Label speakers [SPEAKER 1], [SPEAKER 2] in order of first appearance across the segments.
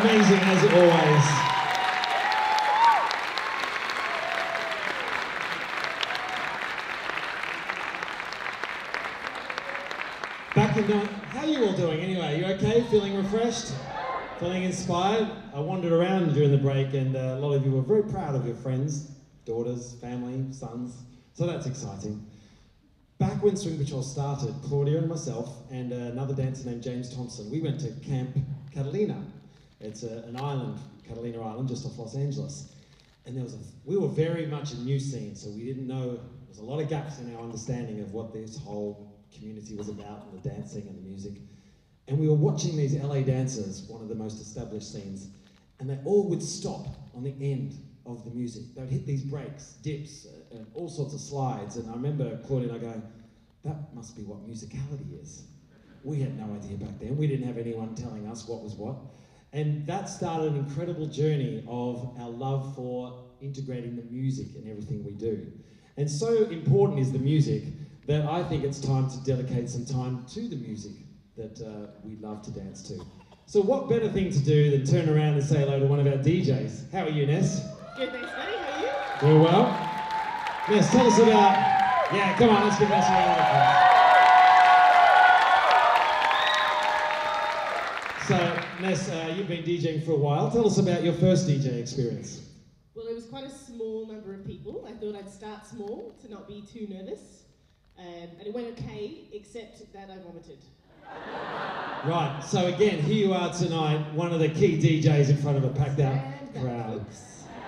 [SPEAKER 1] Amazing as always. Back in how are you all doing anyway? You okay? Feeling refreshed? Feeling inspired? I wandered around during the break and a lot of you were very proud of your friends, daughters, family, sons. So that's exciting. Back when Swing Patrol started, Claudia and myself and another dancer named James Thompson, we went to Camp Catalina. It's an island, Catalina Island, just off Los Angeles. And we were very much a new scene, so we didn't know, there was a lot of gaps in our understanding of what this whole community was about, and the dancing and the music. And we were watching these LA dancers, one of the most established scenes, and they all would stop on the end of the music. They would hit these breaks, dips, and all sorts of slides. And I remember Claudia and I going, that must be what musicality is. We had no idea back then. We didn't have anyone telling us what was what. And that started an incredible journey of our love for integrating the music in everything we do. And so important is the music that I think it's time to dedicate some time to the music that we love to dance to. So what better thing to do than turn around and say hello to one of our DJs. How are you, Ness?
[SPEAKER 2] Good, thanks, buddy. How are you?
[SPEAKER 1] Very well. Ness, tell us about... Yeah, come on, let's give Ness a round of applause. So, Ness, you've been DJing for a while. Tell us about your first DJ experience.
[SPEAKER 2] Well, it was quite a small number of people. I thought I'd start small to not be too nervous. And it went okay, except that I vomited.
[SPEAKER 1] Right, so again, here you are tonight, one of the key DJs in front of a packed out crowd.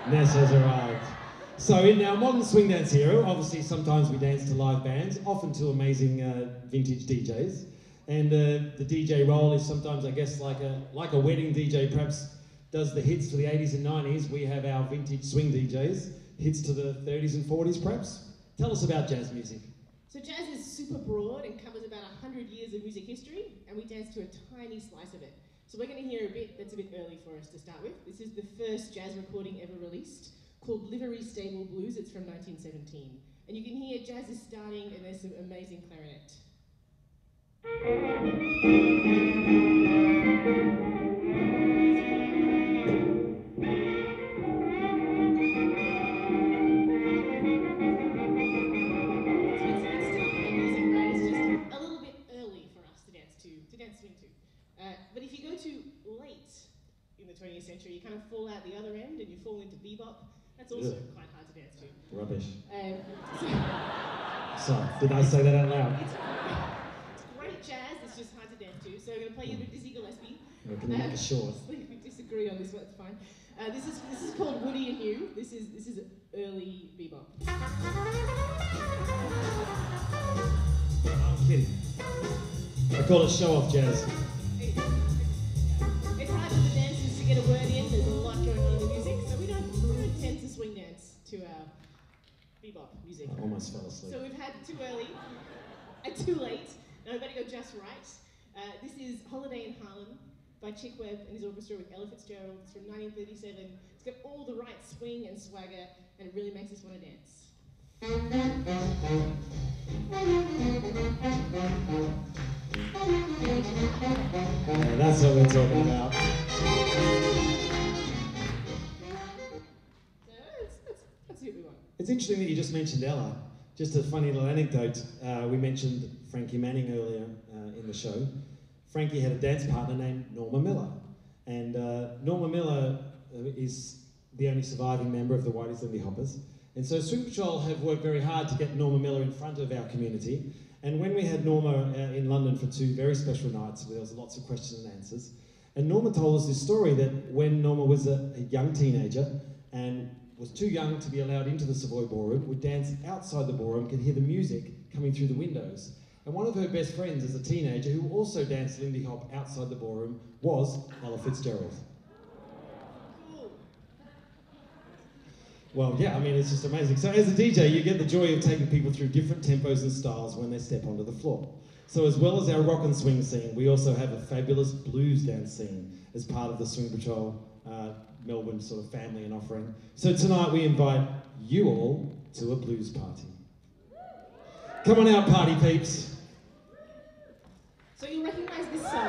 [SPEAKER 1] Ness has arrived. So in our modern swing dance era, obviously sometimes we dance to live bands, often to amazing vintage DJs. And the DJ role is sometimes, I guess, like a wedding DJ perhaps does the hits for the 80s and 90s. We have our vintage swing DJs, hits to the 30s and 40s perhaps. Tell us about jazz music.
[SPEAKER 2] So jazz is super broad and covers about 100 years of music history, and we dance to a tiny slice of it. So we're going to hear a bit that's a bit early for us to start with. This is the first jazz recording ever released, called Livery Stable Blues. It's from 1917. And you can hear jazz is starting, and there's some amazing clarinet. But if you go to late in the 20th century, you kind of fall out the other end and you fall into bebop. That's also quite hard to dance to.
[SPEAKER 1] Rubbish. Sorry, did I say that out loud?
[SPEAKER 2] It's great jazz, it's just hard to dance to. So I'm going to play you a bit Dizzy Gillespie.
[SPEAKER 1] Can we make it short?
[SPEAKER 2] We disagree on this one, it's fine. This is called Woody and You. This is early bebop.
[SPEAKER 1] I'm kidding. I call it show-off jazz.
[SPEAKER 2] It's hard for the dancers to get a word in. There's a lot going on in the music, so we don't tend to swing dance to our bebop music.
[SPEAKER 1] I almost fell asleep.
[SPEAKER 2] So we've had too early and too late. Now we've got to go just right. This is Holiday in Harlem by Chick Webb and his orchestra with Ella Fitzgerald. It's from 1937. It's got all the right swing and swagger, and it really makes us want to dance.
[SPEAKER 1] Yeah, that's what we're talking about.
[SPEAKER 2] Let's see what we want.
[SPEAKER 1] It's interesting that you just mentioned Ella. Just a funny little anecdote. We mentioned Frankie Manning earlier in the show. Frankie had a dance partner named Norma Miller. And Norma Miller is the only surviving member of the Whitey's Lindy Hoppers. And so Swing Patrol have worked very hard to get Norma Miller in front of our community. And when we had Norma in London for 2 very special nights where there was lots of questions and answers, and Norma told us this story that when Norma was a young teenager and was too young to be allowed into the Savoy Ballroom, would dance outside the ballroom, could hear the music coming through the windows. And one of her best friends as a teenager, who also danced Lindy Hop outside the ballroom, was Ella Fitzgerald. Well, yeah, I mean, it's just amazing. So as a DJ, you get the joy of taking people through different tempos and styles when they step onto the floor. So as well as our rock and swing scene, we also have a fabulous blues dance scene as part of the Swing Patrol Melbourne sort of family and offering. So tonight we invite you all to a blues party. Come on out, party peeps.
[SPEAKER 2] So you'll recognise this song,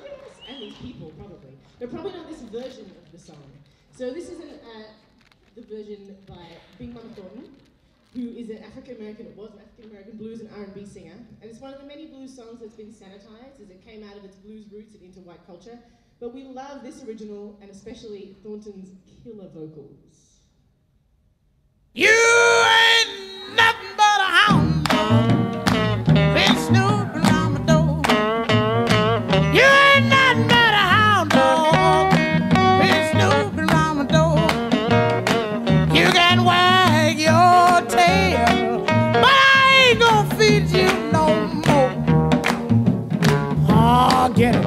[SPEAKER 2] yes, and these people probably. but probably not this version of the song. So this is the version by Big Mama Thornton, who is an African-American blues and R&B singer, and it's one of the many blues songs that's been sanitized as it came out of its blues roots and into white culture. But we love this original, and especially Thornton's killer vocals.
[SPEAKER 3] You ain't nothing but a hound dog, been snooping around my door. You ain't nothing but a hound dog, been snooping around my door. You can wag your tail, but I ain't gonna feed you no more. Oh, get it.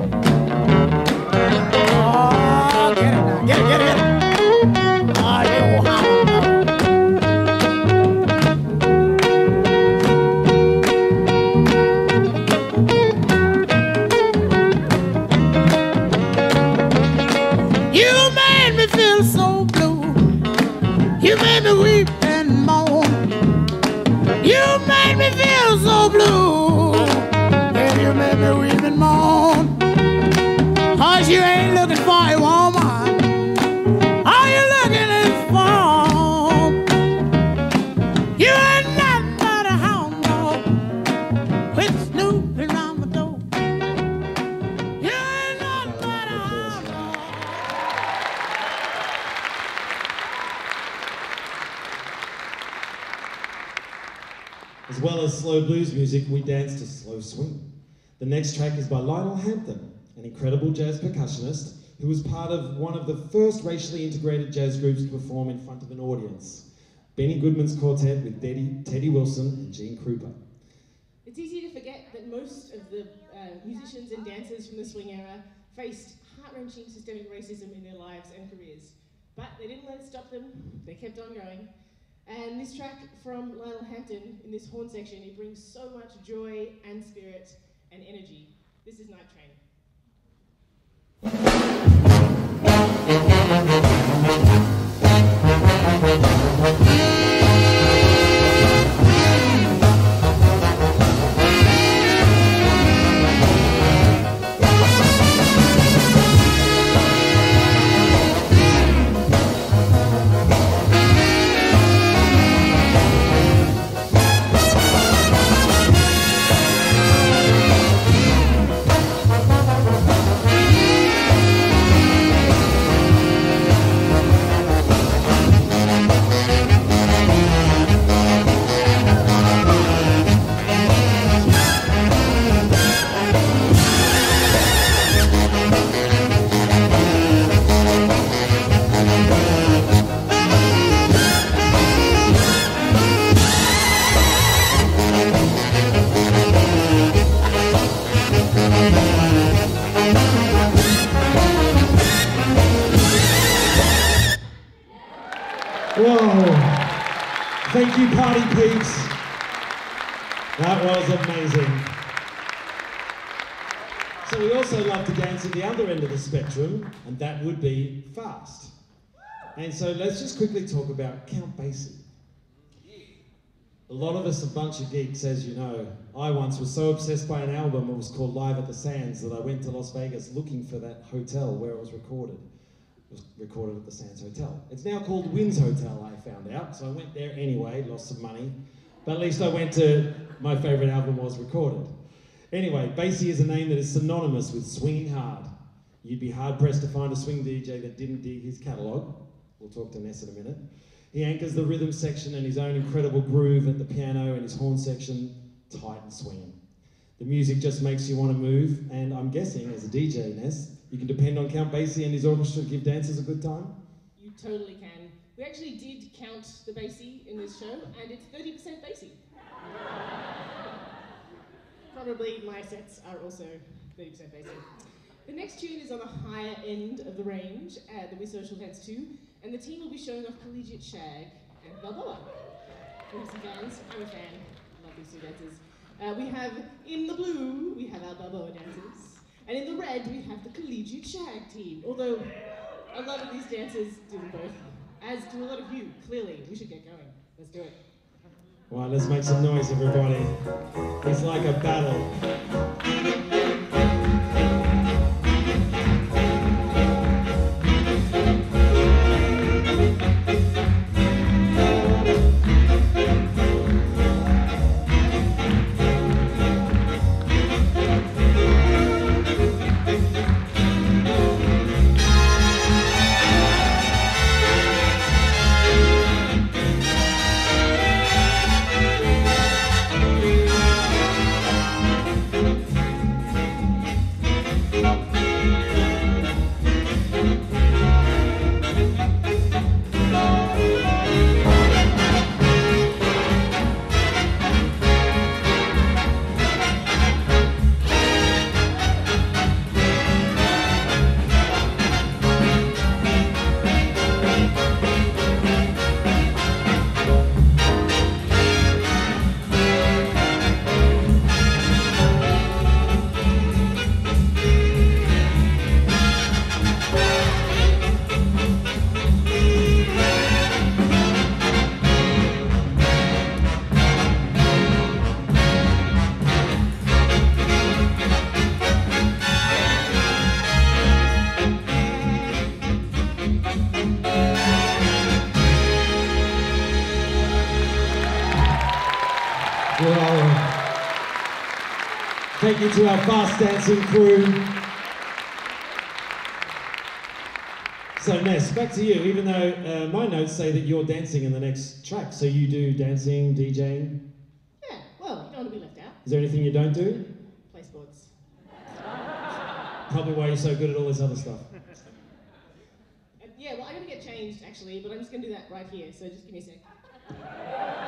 [SPEAKER 3] Oh, get it now. Get it, get it, get it. Oh, you hound dog. You made me weep and moan. You made me feel so blue. Yeah, you made me weep and moan. 'Cause you ain't looking for a woman. All you looking is for. You ain't nothing but a hound dog. Quit snooping around my door. You ain't nothing but a hound dog.
[SPEAKER 1] As well as slow blues music, we dance to slow swing. The next track is by Lionel Hampton, an incredible jazz percussionist who was part of one of the first racially integrated jazz groups to perform in front of an audience. Benny Goodman's quartet with Teddy Wilson and Gene Krupa.
[SPEAKER 2] It's easy to forget that most of the musicians and dancers from the swing era faced heart-wrenching systemic racism in their lives and careers. But they didn't let it stop them, they kept on going. And this track from Lionel Hampton, in this horn section, it brings so much joy and spirit and energy. This is Night Train.
[SPEAKER 1] Thank you, party peeps. That was amazing. So we also love to dance at the other end of the spectrum, and that would be fast. And so let's just quickly talk about Count Basie. A lot of us are a bunch of geeks, as you know. I once was so obsessed by an album, it was called Live at the Sands, that I went to Las Vegas looking for that hotel where it was recorded. It was recorded at the Sands Hotel. It's now called Wynn's Hotel, I found out, so I went there anyway, lost some money. But at least I went to, my favourite album was recorded. Anyway, Basie is a name that is synonymous with swinging hard. You'd be hard-pressed to find a swing DJ that didn't dig his catalogue. We'll talk to Ness in a minute. He anchors the rhythm section and his own incredible groove at the piano and his horn section, tight and swinging. The music just makes you want to move, and I'm guessing, as a DJ, Ness, you can depend on Count Basie and his orchestra to give dancers a good time?
[SPEAKER 2] You totally can. We actually did count the Basie in this show, and it's 30% Basie. Probably my sets are also 30% Basie. The next tune is on the higher end of the range that we social dance to, and the team will be showing off collegiate shag and Balboa. We have some fans. I'm a fan. I love these two dancers. We have in the blue, we have our Balboa dancers, and in the red, we have the collegiate shag team. Although a lot of these dancers do them both, as do a lot of you. Clearly, we should get going. Let's do it.
[SPEAKER 1] All right, let's make some noise, everybody. It's like a battle. Well, thank you to our fast dancing crew. So Ness, back to you, even though my notes say that you're dancing in the next track, so you do dancing, DJing?
[SPEAKER 2] Yeah, well, you don't want to be left out.
[SPEAKER 1] Is there anything you don't do?
[SPEAKER 2] Play sports.
[SPEAKER 1] Probably why you're so good at all this other stuff.
[SPEAKER 2] Yeah, well, I'm going to get changed, actually, but I'm just going to do that right here, so just give me a sec.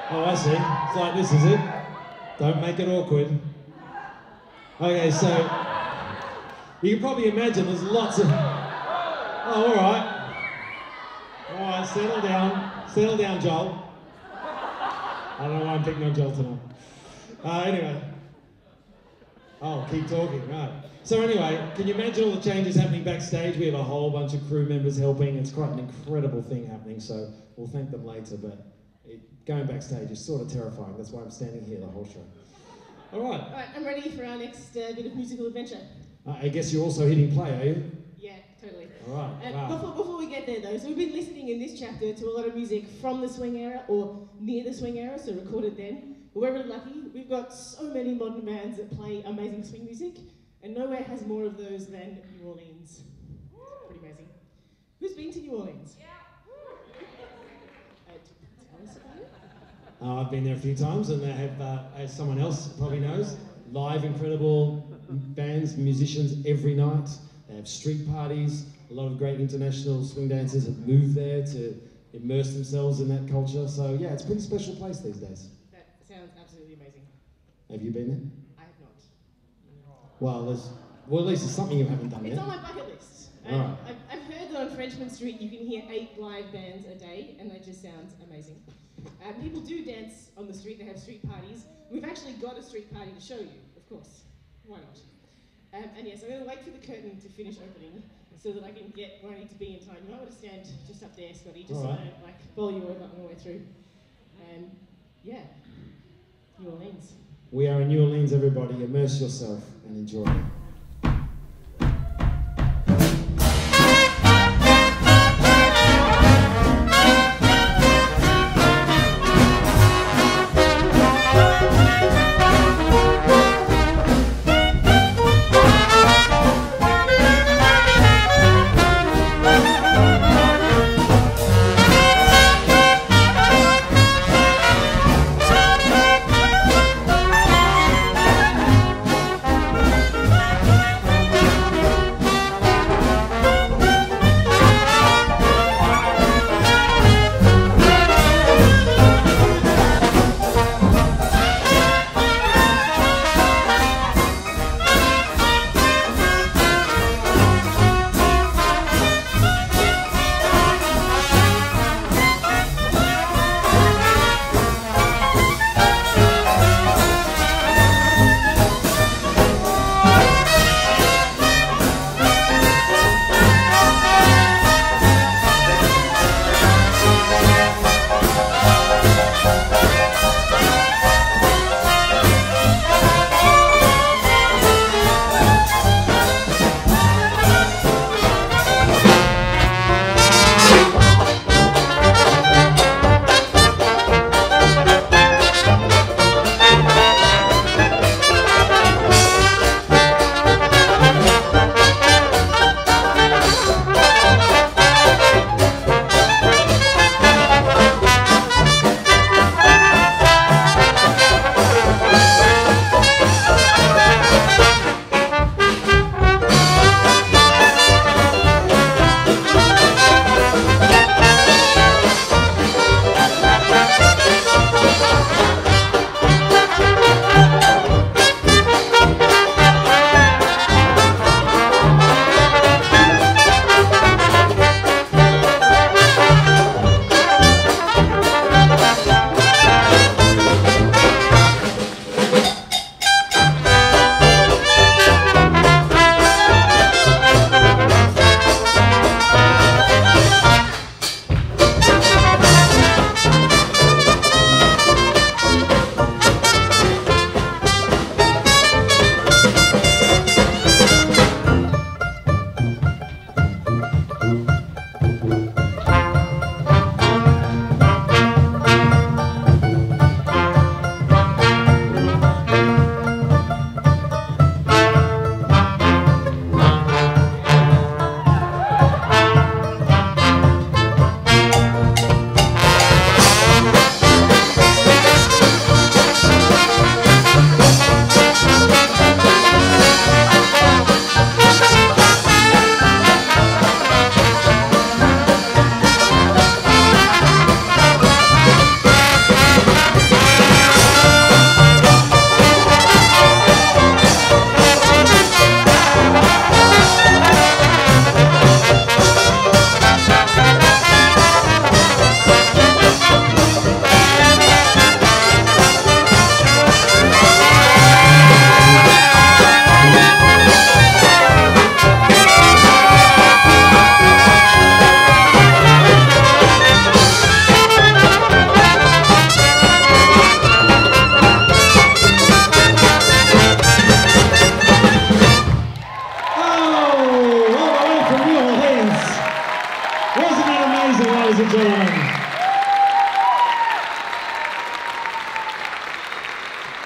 [SPEAKER 1] Oh, I see. It's like this, is it? Don't make it awkward. Okay, so you can probably imagine there's lots of... Oh, all right. All right, settle down. Settle down, Joel. I don't know why I'm picking on Joel tonight. Anyway. Oh, keep talking, right. So anyway, can you imagine all the changes happening backstage? We have a whole bunch of crew members helping. It's quite an incredible thing happening, so we'll thank them later, but going backstage is sort of terrifying. That's why I'm standing here the whole show. All right.
[SPEAKER 2] All right, I'm ready for our next bit of musical adventure.
[SPEAKER 1] I guess you're also hitting play, are you?
[SPEAKER 2] Yeah, totally.
[SPEAKER 1] All right. Wow.
[SPEAKER 2] Before we get there, though, so we've been listening in this chapter to a lot of music from the swing era or near the swing era, so recorded then. But we're really lucky. We've got so many modern bands that play amazing swing music, and nowhere has more of those than New Orleans. Pretty amazing. Who's been to New Orleans? Yeah. Tell us about it.
[SPEAKER 1] I've been there a few times, and they have, as someone else probably knows, live incredible bands, musicians every night. They have street parties. A lot of great international swing dancers have moved there to immerse themselves in that culture. So yeah, it's a pretty special place these days.
[SPEAKER 2] That sounds absolutely amazing.
[SPEAKER 1] Have you been there?
[SPEAKER 2] I have not.
[SPEAKER 1] Well, at least it's something you haven't done yet.
[SPEAKER 2] It's on my bucket list.
[SPEAKER 1] Right.
[SPEAKER 2] I've heard that on Frenchman Street you can hear 8 live bands a day, and that just sounds amazing. People do dance on the street. They have street parties. We've actually got a street party to show you, of course. Why not? And yes, I'm going to wait for the curtain to finish opening so that I can get where I need to be in time. You might want to stand just up there, Scotty, just so I don't bowl you over on the way through. Yeah, New Orleans.
[SPEAKER 1] We are in New Orleans, everybody. Immerse yourself and enjoy.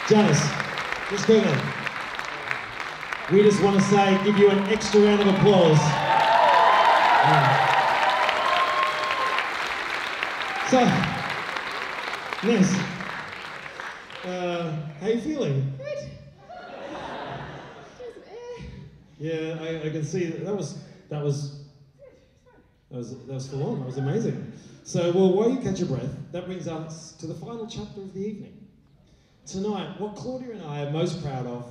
[SPEAKER 1] Janice, just quickly. We just want to say, give you an extra round of applause. So, Ness, how you feeling?
[SPEAKER 2] Good.
[SPEAKER 1] Yeah, I can see that was full on. That was amazing. So, well, while you catch your breath, that brings us to the final chapter of the evening. Tonight, what Claudia and I are most proud of,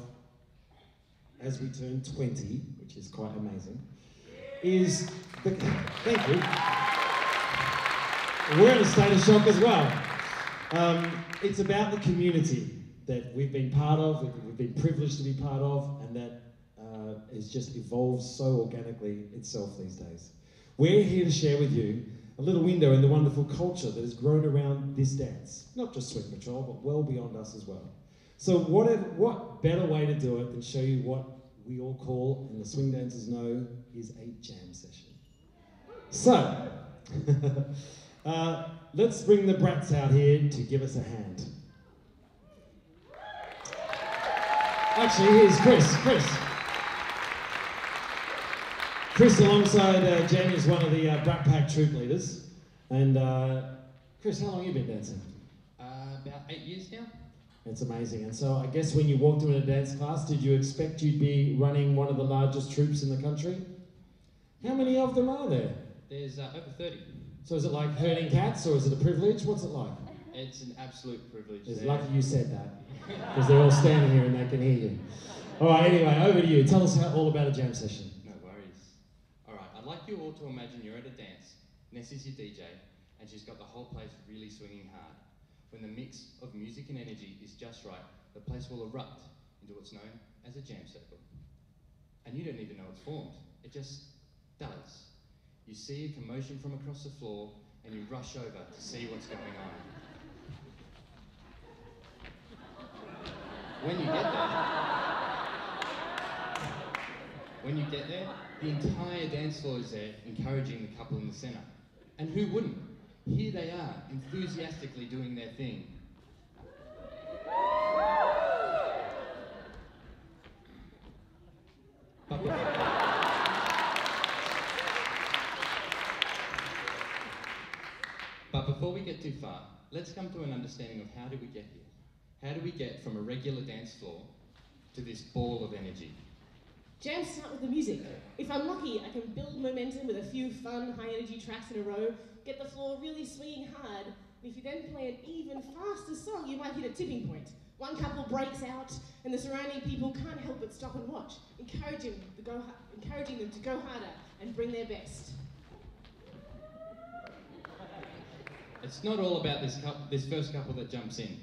[SPEAKER 1] as we turn 20, which is quite amazing, is the... Thank you. We're in a state of shock as well. It's about the community that we've been part of, we've been privileged to be part of, and that has just evolved so organically itself these days. We're here to share with you a little window in the wonderful culture that has grown around this dance. Not just Swing Patrol, but well beyond us as well. So what better way to do it than show you what we all call, and the swing dancers know, is a jam session. So, let's bring the brats out here to give us a hand. Actually, here's Chris. Chris, alongside Jamie, is one of the Bratpack troop leaders. And Chris, how long have you been dancing?
[SPEAKER 4] About 8 years now.
[SPEAKER 1] That's amazing. And so I guess when you walked into a dance class, did you expect you'd be running one of the largest troops in the country? How many of them are there?
[SPEAKER 4] There's over 30.
[SPEAKER 1] So is it like herding cats, or is it a privilege? What's it like?
[SPEAKER 4] It's an absolute privilege.
[SPEAKER 1] It's lucky you said that, because they're all standing here and they can hear you. All right, anyway, over to you. Tell us all about a jam session.
[SPEAKER 4] No worries. All right, I'd like you all to imagine you're at a dance. Nessie's your DJ, and she's got the whole place really swinging hard. When the mix of music and energy is just right, the place will erupt into what's known as a jam circle. And you don't even know it's formed. It just does. You see a commotion from across the floor, and you rush over to see what's going on. When you get there, the entire dance floor is there, encouraging the couple in the centre. And who wouldn't? Here they are, enthusiastically doing their thing. But before we get too far, let's come to an understanding of how did we get here? How do we get from a regular dance floor to this ball of energy?
[SPEAKER 2] Jams start with the music. If I'm lucky, I can build momentum with a few fun, high-energy tracks in a row, get the floor really swinging hard, and if you then play an even faster song, you might hit a tipping point. One couple breaks out, and the surrounding people can't help but stop and watch, encouraging them to go harder and bring their best.
[SPEAKER 4] It's not all about this first couple that jumps in.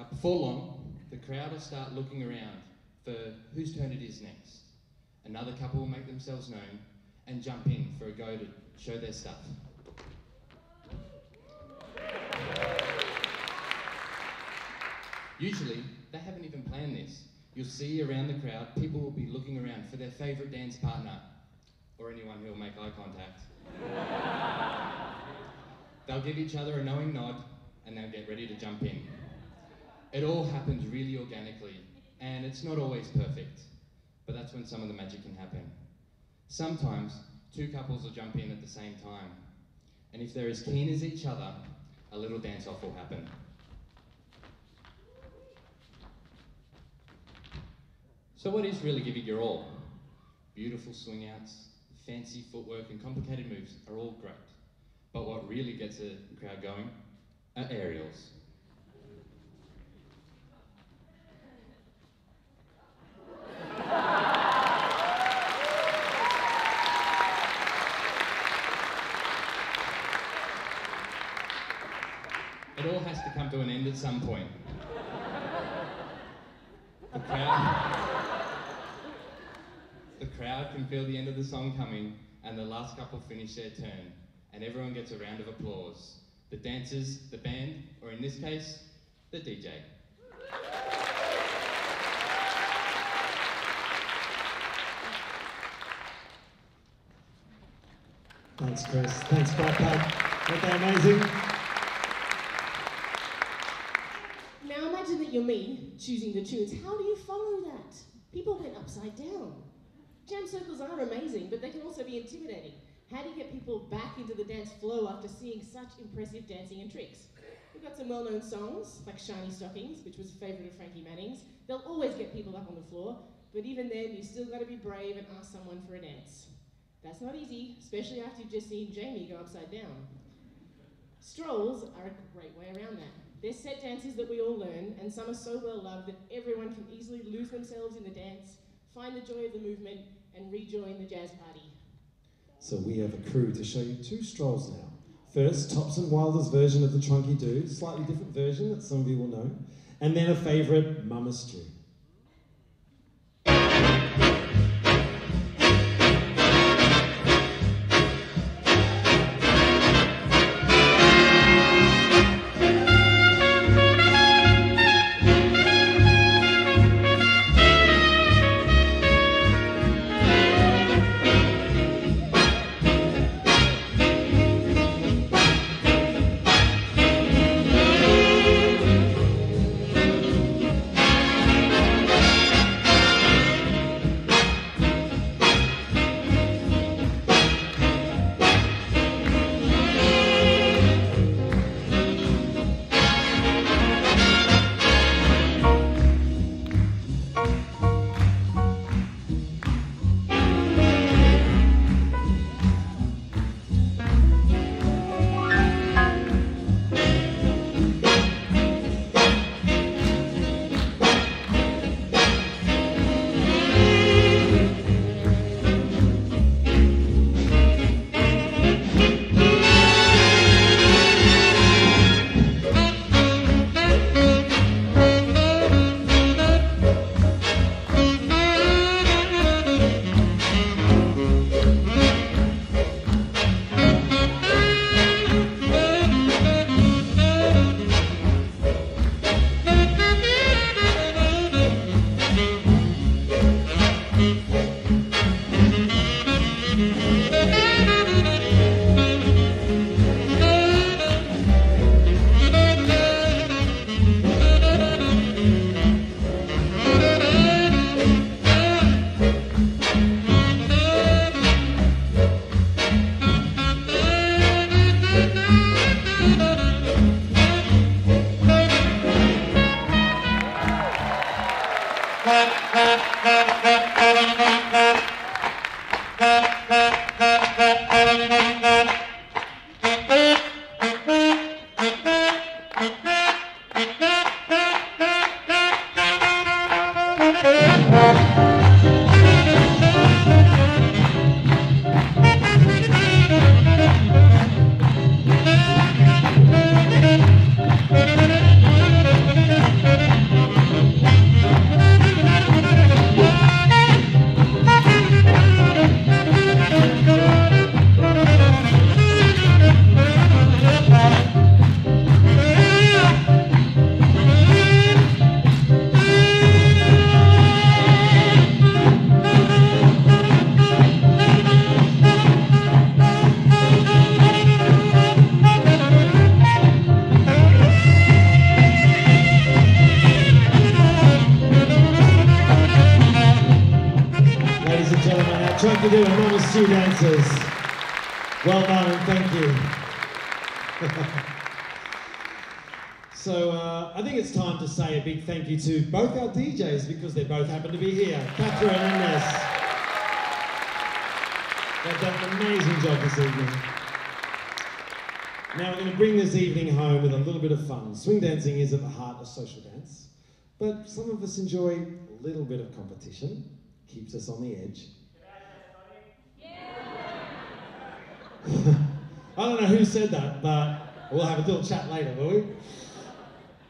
[SPEAKER 4] Before long, the crowd will start looking around for whose turn it is next. Another couple will make themselves known and jump in for a go to show their stuff. Usually, they haven't even planned this. You'll see around the crowd, people will be looking around for their favourite dance partner, or anyone who will make eye contact. They'll give each other a knowing nod, and they'll get ready to jump in. It all happens really organically, and it's not always perfect, but that's when some of the magic can happen. Sometimes, two couples will jump in at the same time, and if they're as keen as each other, a little dance-off will happen. So what is really giving your all? Beautiful swing outs, fancy footwork and complicated moves are all great, but what really gets a crowd going are aerials. It all has to come to an end at some point. The crowd can feel the end of the song coming, and the last couple finish their turn, and everyone gets a round of applause. The dancers, the band, or in this case, the DJ.
[SPEAKER 1] Thanks, Chris. Thanks, Bratpack. Aren't they amazing?
[SPEAKER 2] Now imagine that you're me, choosing the tunes. How do you follow that? People went upside down. Jam circles are amazing, but they can also be intimidating. How do you get people back into the dance flow after seeing such impressive dancing and tricks? We've got some well-known songs, like Shiny Stockings, which was a favourite of Frankie Manning's. They'll always get people up on the floor, but even then, you still got to be brave and ask someone for a dance. That's not easy, especially after you've just seen Jamie go upside down. Strolls are a great way around that. They're set dances that we all learn, and some are so well loved that everyone can easily lose themselves in the dance, find the joy of the movement, and rejoin the jazz party.
[SPEAKER 1] So we have a crew to show you 2 strolls now. First, Thompson Wilder's version of the Trunky Doo, slightly different version that some of you will know, and then a favourite, Mama Stew. Trunky Doo and Mama Stew dancers. Well done and thank you. So I think it's time to say a big thank you to both our DJs because they both happen to be here, Catherine and Ness. They've done an amazing job this evening. Now we're going to bring this evening home with a little bit of fun. Swing dancing is at the heart of social dance, but some of us enjoy a little bit of competition. Keeps us on the edge. I don't know who said that, but we'll have a little chat later, will we?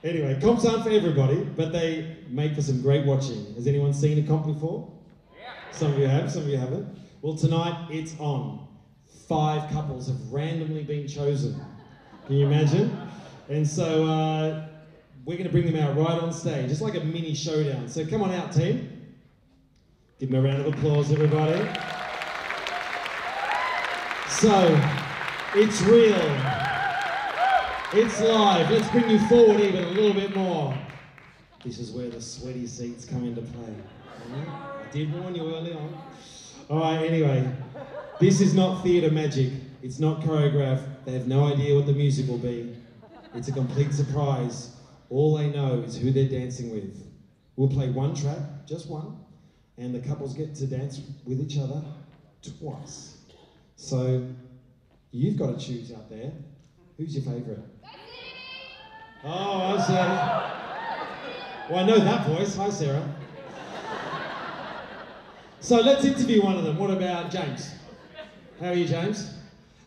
[SPEAKER 1] Anyway, comps aren't for everybody, but they make for some great watching. Has anyone seen a comp before? Yeah. Some of you have, some of you haven't. Well, tonight it's on. 5 couples have randomly been chosen. Can you imagine? And so we're going to bring them out right on stage. It's like a mini showdown. So come on out, team. Give them a round of applause, everybody. So, it's real. It's live. Let's bring you forward even a little bit more. This is where the sweaty seats come into play. I did warn you early on. All right, anyway, this is not theatre magic. It's not choreographed. They have no idea what the music will be. It's a complete surprise. All they know is who they're dancing with. We'll play one track, just one, and the couples get to dance with each other twice. So you've got to choose out there. Who's your favourite? Oh, hi, Sarah. Well, I know that voice. Hi, Sarah. So let's interview one of them. What about James? How are you, James?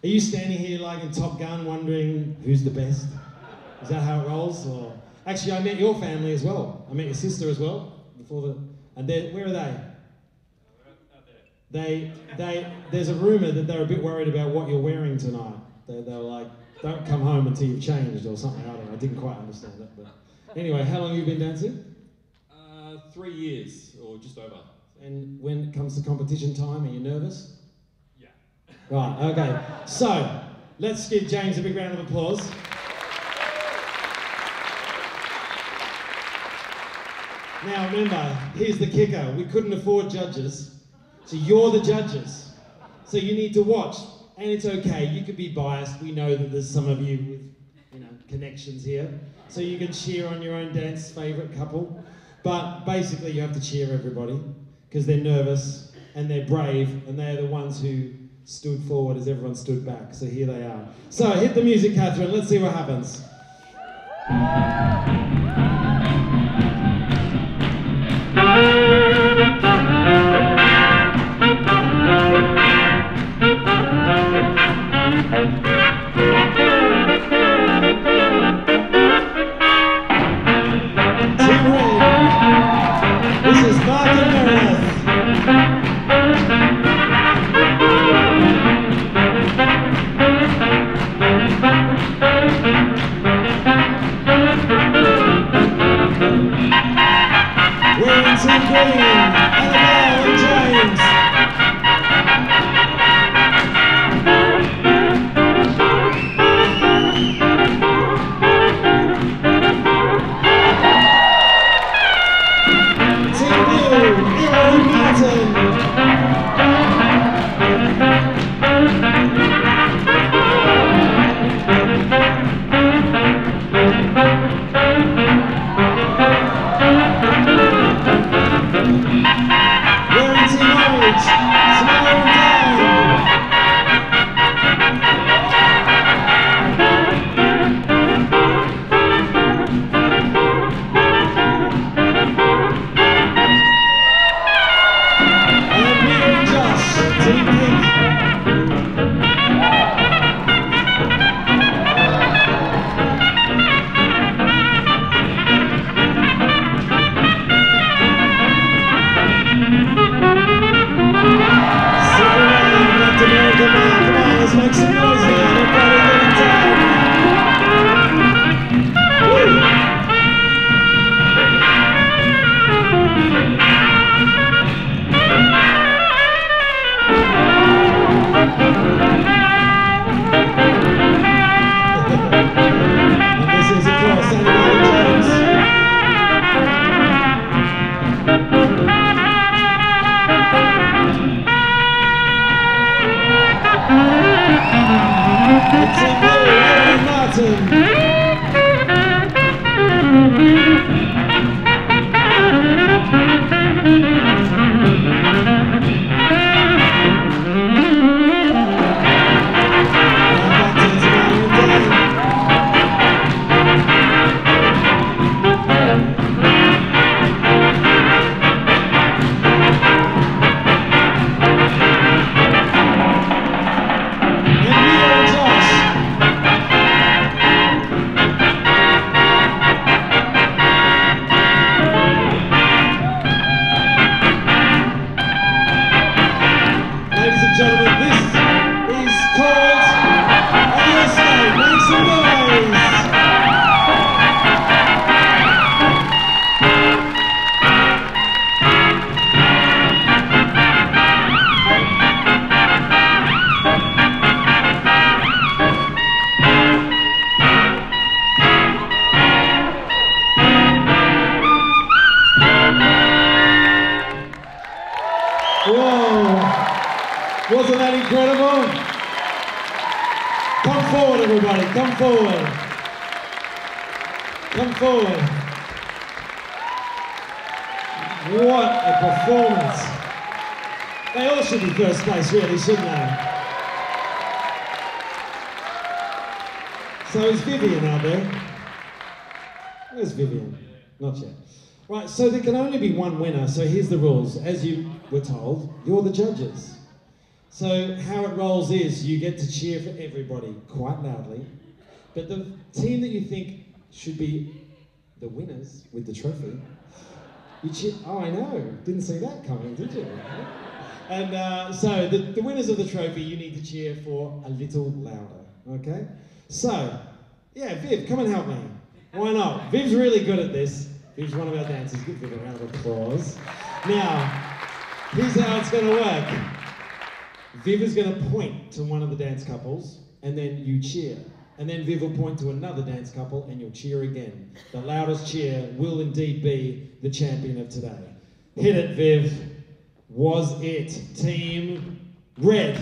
[SPEAKER 1] Are you standing here like in Top Gun wondering who's the best? Is that how it rolls? Or actually, I met your family as well. I met your sister as well before the. And where are they? There's a rumour that they're a bit worried about what you're wearing tonight. They were like, don't come home until you've changed or something. I don't know. I didn't quite understand it. But anyway, how long have you been dancing?
[SPEAKER 5] 3 years, or just over.
[SPEAKER 1] And when it comes to competition time, are you nervous?
[SPEAKER 5] Yeah.
[SPEAKER 1] Right, okay. So, let's give James a big round of applause. Now remember, here's the kicker. We couldn't afford judges, so you're the judges. So you need to watch, and it's okay. You could be biased. We know that there's some of you with, connections here. So you can cheer on your own dance favourite couple. But basically you have to cheer everybody, because they're nervous, and they're brave, and they're the ones who stood forward as everyone stood back. So here they are. So hit the music, Catherine. Let's see what happens. This is Mark and Meredith. We're in Team Green, Annabelle and James. Wasn't that incredible? Come forward, everybody. Come forward. Come forward. What a performance. They all should be first place, really, shouldn't they? So is Vivian out there? Where's Vivian? Not yet. Right, so there can only be one winner, so here's the rules. As you were told, you're the judges. So how it rolls is you get to cheer for everybody quite loudly, but the team that you think should be the winners with the trophy, you cheer. Oh, I know, didn't see that coming, did you? And so the winners of the trophy, you need to cheer for a little louder, okay? So, yeah, Viv, come and help me. Why not? Viv's really good at this. Viv's one of our dancers. Give Viv a round of applause. Now, here's how it's going to work. Viv is going to point to one of the dance couples, and then you cheer. And then Viv will point to another dance couple, and you'll cheer again. The loudest cheer will indeed be the champion of today. Hit it, Viv. Was it Team Red?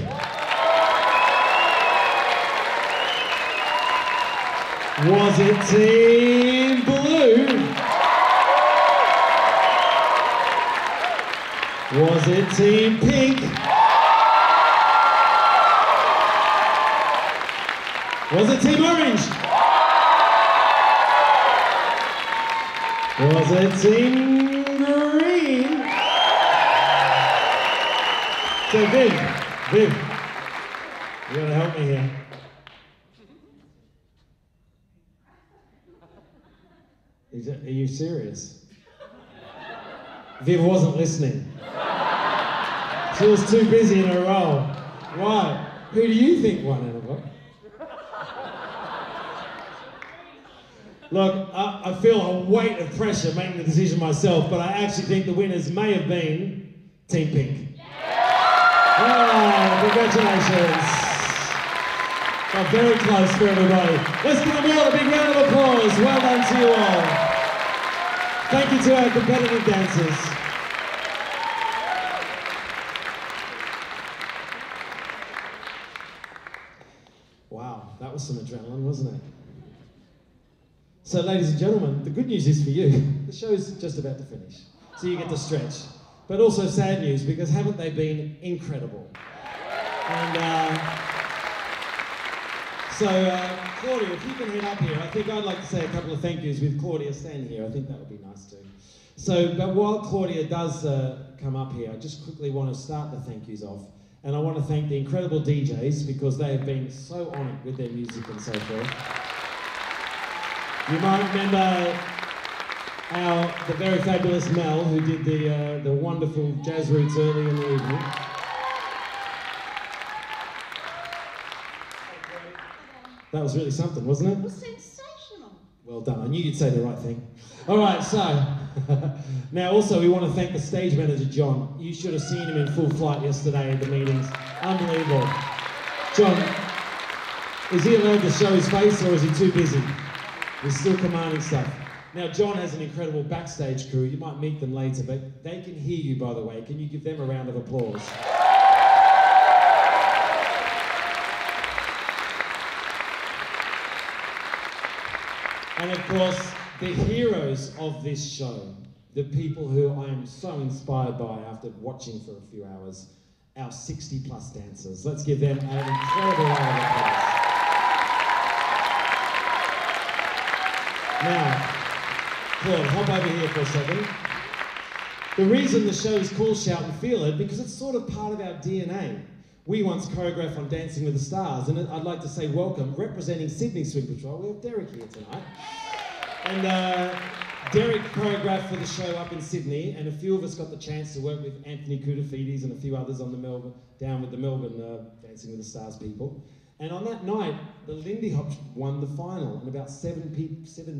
[SPEAKER 1] Was it Team Blue? Was it Team Pink? Was it Team Orange? Was it Team Green? So Viv, you gotta help me here. Are you serious? Viv wasn't listening. She was too busy in her role. Right, who do you think won, Annabelle? Look, I feel a weight of pressure making the decision myself, but I actually think the winners may have been Team Pink. Oh, congratulations. Oh, very close for everybody. Let's give them all a big round of applause. Well done to you all. Thank you to our competitive dancers. Wow, that was some adrenaline, wasn't it? So, ladies and gentlemen, the good news is for you, the show's just about to finish. So you get to stretch. But also sad news, because haven't they been incredible? And Claudia, if you can head up here, I think I'd like to say a couple of thank yous with Claudia standing here. I think that would be nice too. So, but while Claudia does come up here, I just quickly want to start the thank yous off. And I want to thank the incredible DJs, because they have been so honoured with their music and so forth. You might remember the very fabulous Mel, who did the wonderful jazz roots early in the evening. That was really something, wasn't it?
[SPEAKER 6] It was sensational.
[SPEAKER 1] Well done. I knew you'd say the right thing. All right, so now also we want to thank the stage manager, John. You should have seen him in full flight yesterday at the meetings. Unbelievable. John, is he allowed to show his face, or is he too busy? He's still commanding stuff. Now, John has an incredible backstage crew. You might meet them later, but they can hear you, by the way. Can you give them a round of applause? And of course, the heroes of this show, the people who I am so inspired by after watching for a few hours, our 60-plus dancers. Let's give them an incredible round of applause. Now, Claude, hop over here for a second. The reason the show is called Shout and Feel It, because it's sort of part of our DNA. We once choreographed on Dancing with the Stars, and I'd like to say welcome, representing Sydney Swing Patrol, we have Derek here tonight. And Derek choreographed for the show up in Sydney, and a few of us got the chance to work with Anthony Koutafidis and a few others on the Melbourne, down with the Melbourne Dancing with the Stars people. And on that night, the Lindy Hop won the final, and about 7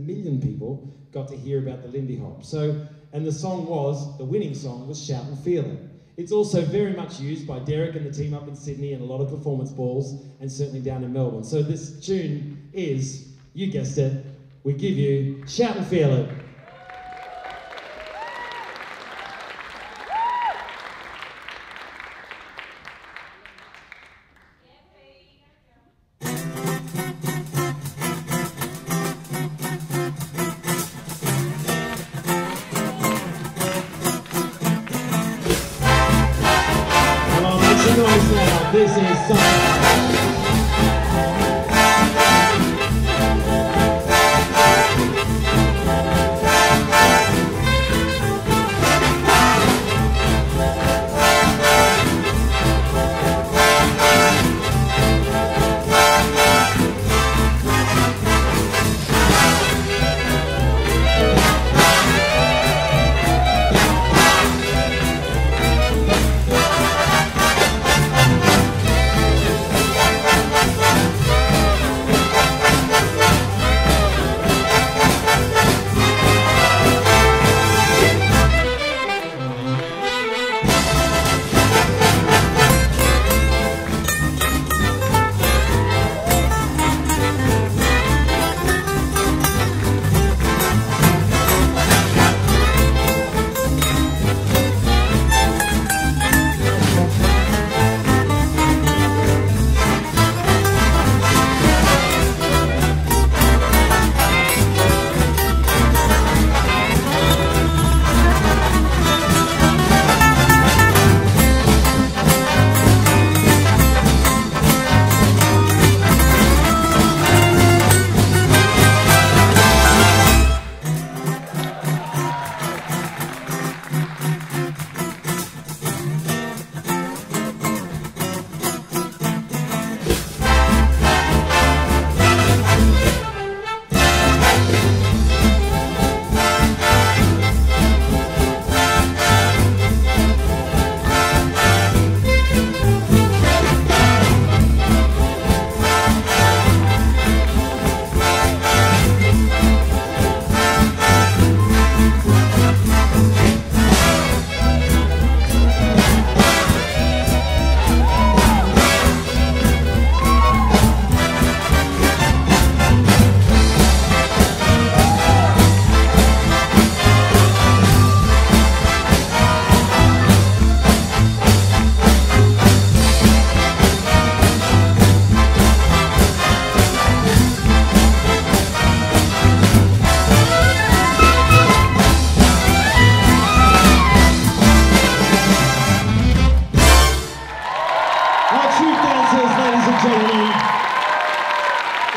[SPEAKER 1] million people got to hear about the Lindy Hop. So, and the song was, the winning song was Shout and Feel It. It's also very much used by Derek and the team up in Sydney and a lot of performance balls, and certainly down in Melbourne. So this tune is, you guessed it, we give you Shout and Feel It. This is something.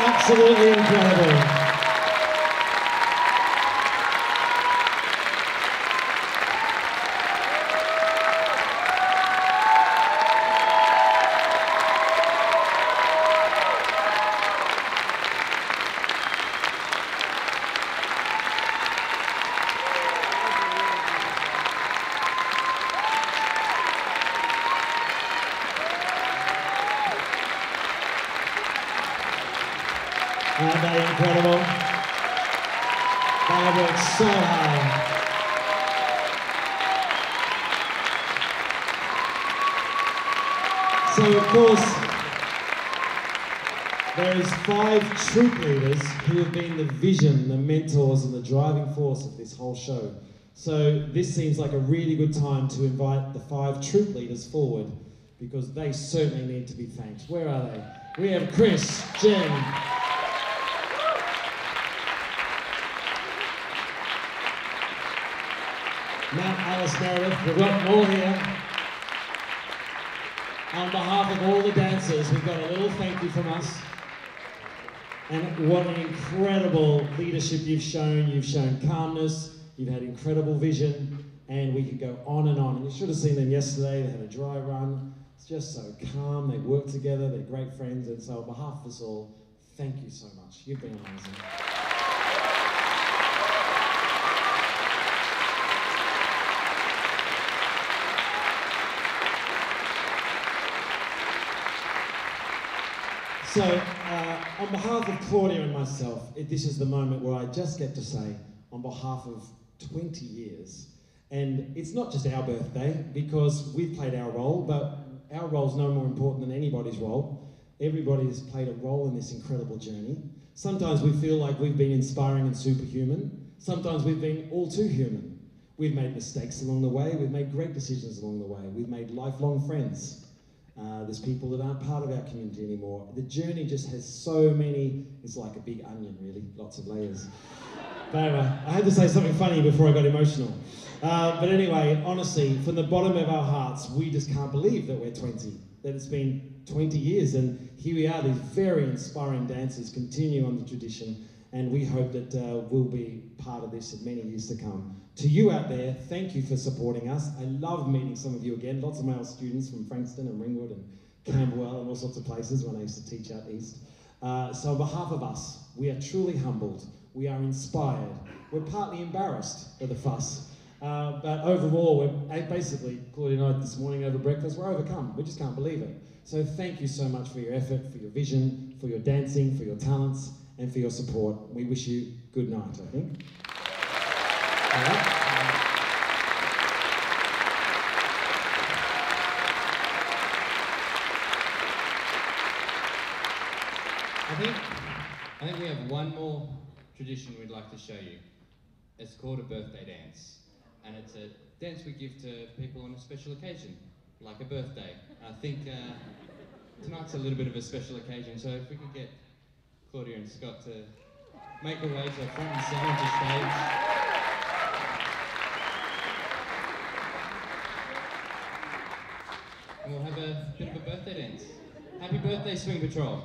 [SPEAKER 1] Absolutely incredible. Aren't they incredible? They have worked so hard. So of course, there is 5 troop leaders who have been the vision, the mentors and the driving force of this whole show. So this seems like a really good time to invite the 5 troop leaders forward because they certainly need to be thanked. Where are they? We have Chris, Jen, Matt, Alice, Meredith, we've got more here. On behalf of all the dancers, we've got a little thank you from us. And what an incredible leadership you've shown. You've shown calmness, you've had incredible vision, and we could go on and on. And you should have seen them yesterday. They had a dry run. It's just so calm. They work together. They're great friends. And so on behalf of us all, thank you so much. You've been amazing. So, on behalf of Claudia and myself, this is the moment where I just get to say, on behalf of 20 years, and it's not just our birthday, because we've played our role, but our role's no more important than anybody's role. Everybody has played a role in this incredible journey. Sometimes we feel like we've been inspiring and superhuman. Sometimes we've been all too human. We've made mistakes along the way. We've made great decisions along the way. We've made lifelong friends. There's people that aren't part of our community anymore. The journey just has so many, it's like a big onion really, lots of layers. But I had to say something funny before I got emotional. But anyway, honestly, from the bottom of our hearts, we just can't believe that we're 20. that it's been 20 years, and here we are, these very inspiring dancers continue on the tradition, and we hope that we'll be part of this in many years to come. To you out there, thank you for supporting us. I love meeting some of you again, lots of my old students from Frankston and Ringwood and Camberwell and all sorts of places when I used to teach out east. So on behalf of us, we are truly humbled, we are inspired, we're partly embarrassed at the fuss. But overall, we're basically, Claudia and I this morning over breakfast, we're overcome. We just can't believe it. So thank you so much for your effort, for your vision, for your dancing, for your talents, and for your support. We wish you good night, I think. All right.
[SPEAKER 4] I think we have one more tradition we'd like to show you. It's called a birthday dance. And it's a dance we give to people on a special occasion, like a birthday. I think tonight's a little bit of a special occasion, so if we could get Claudia and Scott to make their way to the front and center stage. And we'll have a bit of a birthday dance. Happy birthday, Swing Patrol.